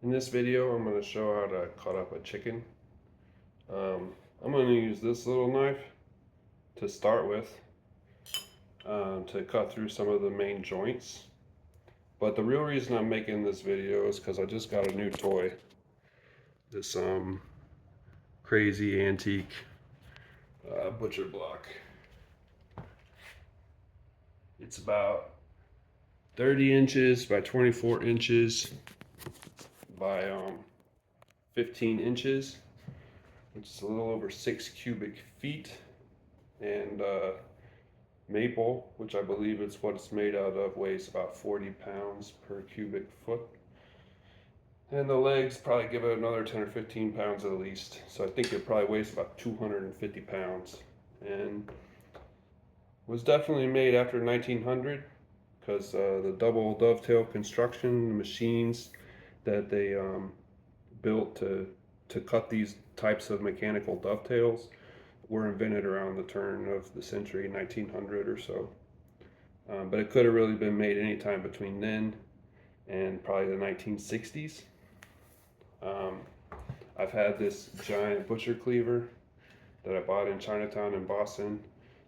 In this video, I'm going to show how to cut up a chicken. I'm going to use this little knife to start with to cut through some of the main joints. But the real reason I'm making this video is because I just got a new toy. This crazy antique butcher block. It's about 30 inches by 24 inches by 15 inches, which is a little over 6 cubic feet, and maple, which I believe it's what it's made out of, weighs about 40 pounds per cubic foot. And the legs probably give it another 10 or 15 pounds at least. So I think it probably weighs about 250 pounds. And was definitely made after 1900 because the double dovetail construction, the machines that they built to cut these types of mechanical dovetails were invented around the turn of the century, 1900 or so. But it could have really been made any time between then and probably the 1960s. I've had this giant butcher cleaver that I bought in Chinatown in Boston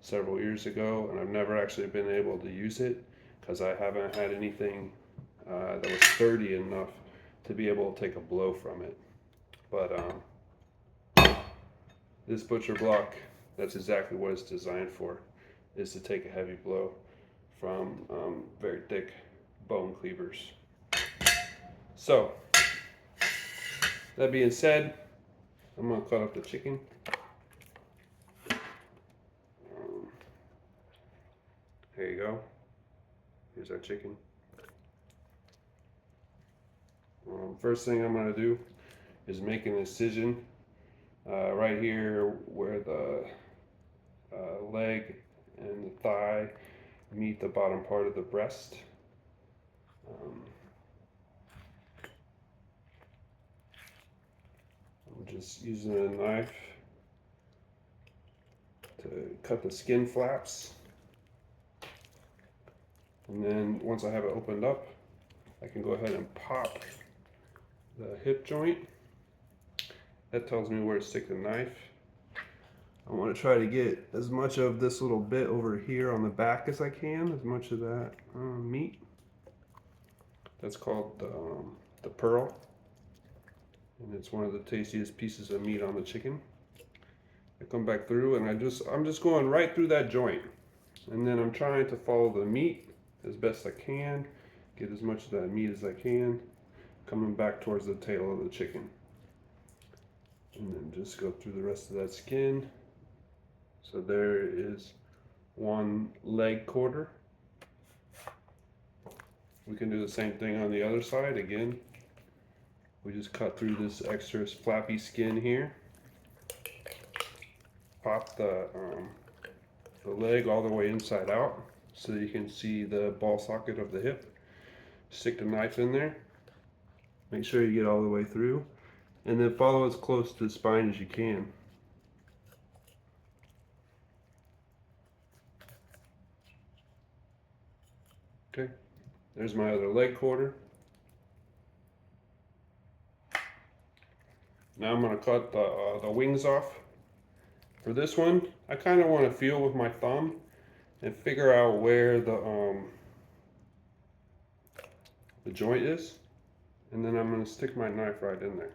several years ago, and I've never actually been able to use it because I haven't had anything that was sturdy enough to be able to take a blow from it. But this butcher block, that's exactly what it's designed for, is to take a heavy blow from very thick bone cleavers. So, that being said, I'm going to cut up the chicken. There you go. Here's our chicken. First thing I'm going to do is make an incision right here where the leg and the thigh meet the bottom part of the breast. I'm just using a knife to cut the skin flaps. And then once I have it opened up, I can go ahead and pop the hip joint. That tells me where to stick the knife. I want to try to get as much of this little bit over here on the back as I can, as much of that meat. That's called the pearl, and it's one of the tastiest pieces of meat on the chicken. I come back through and I'm just going right through that joint, and then I'm trying to follow the meat as best I can, get as much of that meat as I can, coming back towards the tail of the chicken. And then just go through the rest of that skin. So there is one leg quarter. We can do the same thing on the other side. Again, we just cut through this extra flappy skin here. Pop the leg all the way inside out so that you can see the ball socket of the hip. Stick the knife in there. Make sure you get all the way through. And then follow as close to the spine as you can. Okay, there's my other leg quarter. Now I'm going to cut the wings off. For this one, I kind of want to feel with my thumb and figure out where the joint is, and then I'm going to stick my knife right in there.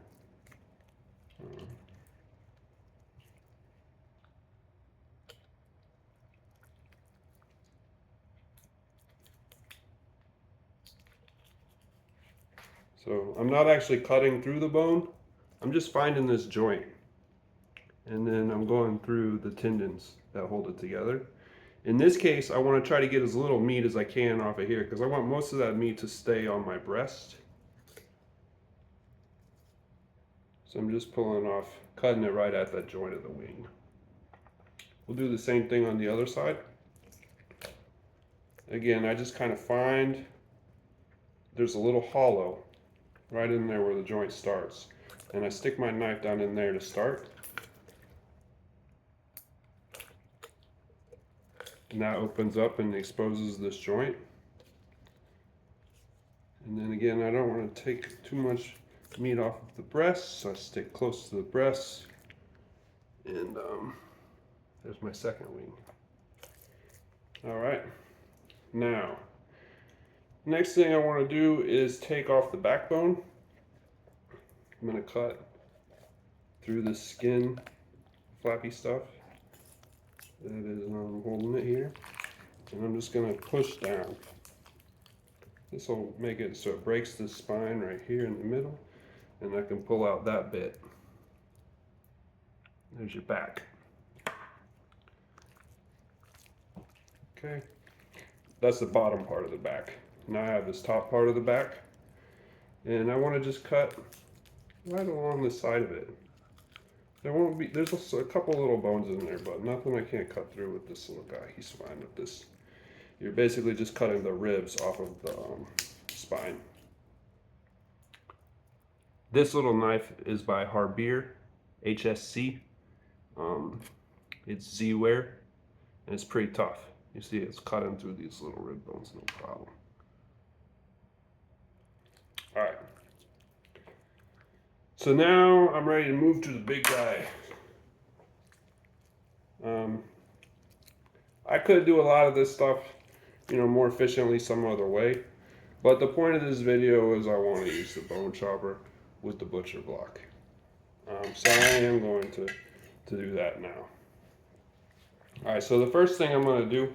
So I'm not actually cutting through the bone, I'm just finding this joint, and then I'm going through the tendons that hold it together. In this case, I want to try to get as little meat as I can off of here because I want most of that meat to stay on my breast. So I'm just pulling off, cutting it right at that joint of the wing. We'll do the same thing on the other side. Again, I just kind of find there's a little hollow right in there where the joint starts. And I stick my knife down in there to start. And that opens up and exposes this joint. And then again, I don't want to take too much meat off of the breast, so I stick close to the breast. And there's my second wing. All right, now, next thing I want to do is take off the backbone. I'm going to cut through the skin, flappy stuff. That is, I'm holding it here. And I'm just going to push down. This will make it so it breaks the spine right here in the middle. And I can pull out that bit. There's your back. Okay, that's the bottom part of the back. Now I have this top part of the back, and I want to just cut right along the side of it. There's also a couple little bones in there, but nothing I can't cut through with this little guy. He's fine with this. You're basically just cutting the ribs off of the spine. This little knife is by Harbier, HSC. It's Z-Wear, and it's pretty tough. You see it's cutting through these little rib bones, no problem. All right. So now I'm ready to move to the big guy. I could do a lot of this stuff, more efficiently some other way. But the point of this video is I want to use the bone chopper with the butcher block. So I am going to do that now. All right, so the first thing I'm going to do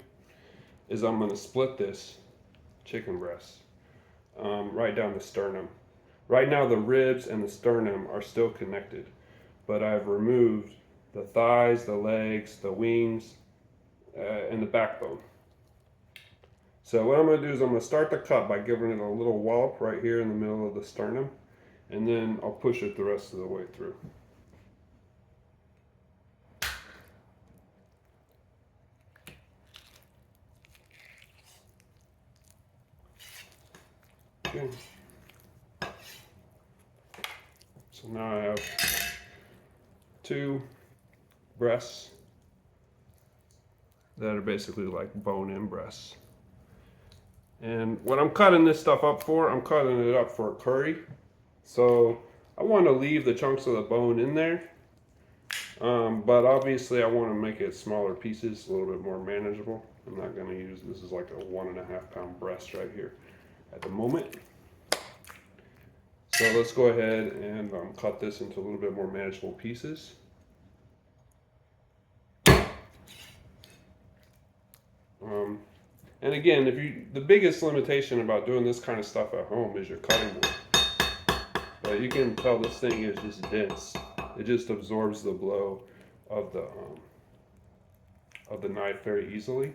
is I'm going to split this chicken breast right down the sternum. Right now the ribs and the sternum are still connected, but I've removed the thighs, the legs, the wings, and the backbone. So what I'm going to do is I'm going to start the cut by giving it a little wallop right here in the middle of the sternum, and then I'll push it the rest of the way through. Okay. So now I have two breasts that are basically like bone-in breasts. And what I'm cutting this stuff up for, I'm cutting it up for a curry. So I want to leave the chunks of the bone in there. But obviously I want to make it smaller pieces, a little bit more manageable. I'm not going to use, this is like a 1.5 pound breast right here at the moment. So let's go ahead and cut this into a little bit more manageable pieces. And again, the biggest limitation about doing this kind of stuff at home is your cutting board. But you can tell this thing is just dense. It just absorbs the blow of the knife very easily.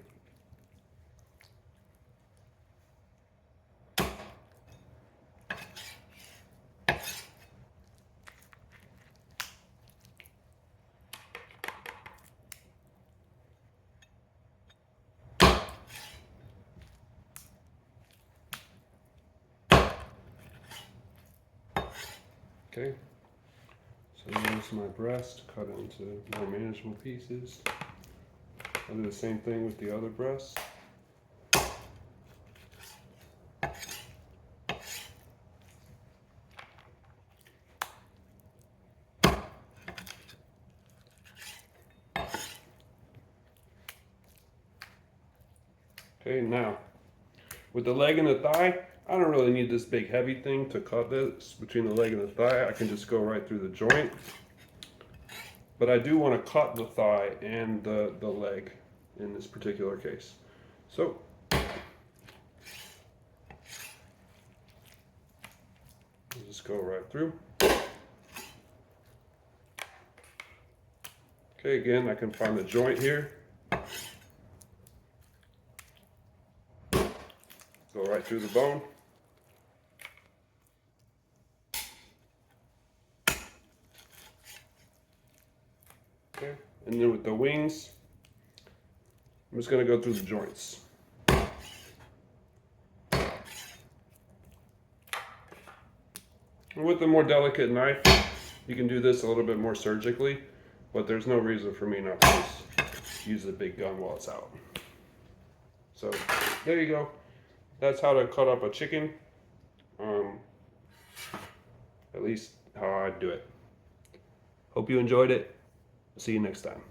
Okay, so here's my breast, cut it into more manageable pieces. I'll do the same thing with the other breast. Okay, now, with the leg and the thigh, I don't really need this big heavy thing to cut this between the leg and the thigh. I can just go right through the joint. But I do want to cut the thigh and the leg in this particular case. So, I'll just go right through. Okay, again, I can find the joint here. Go right through the bone. Okay, and then with the wings, I'm just going to go through the joints. And with a more delicate knife, you can do this a little bit more surgically, but there's no reason for me not to just use the big gun while it's out. So there you go. That's how to cut up a chicken. At least how I do it. Hope you enjoyed it. See you next time.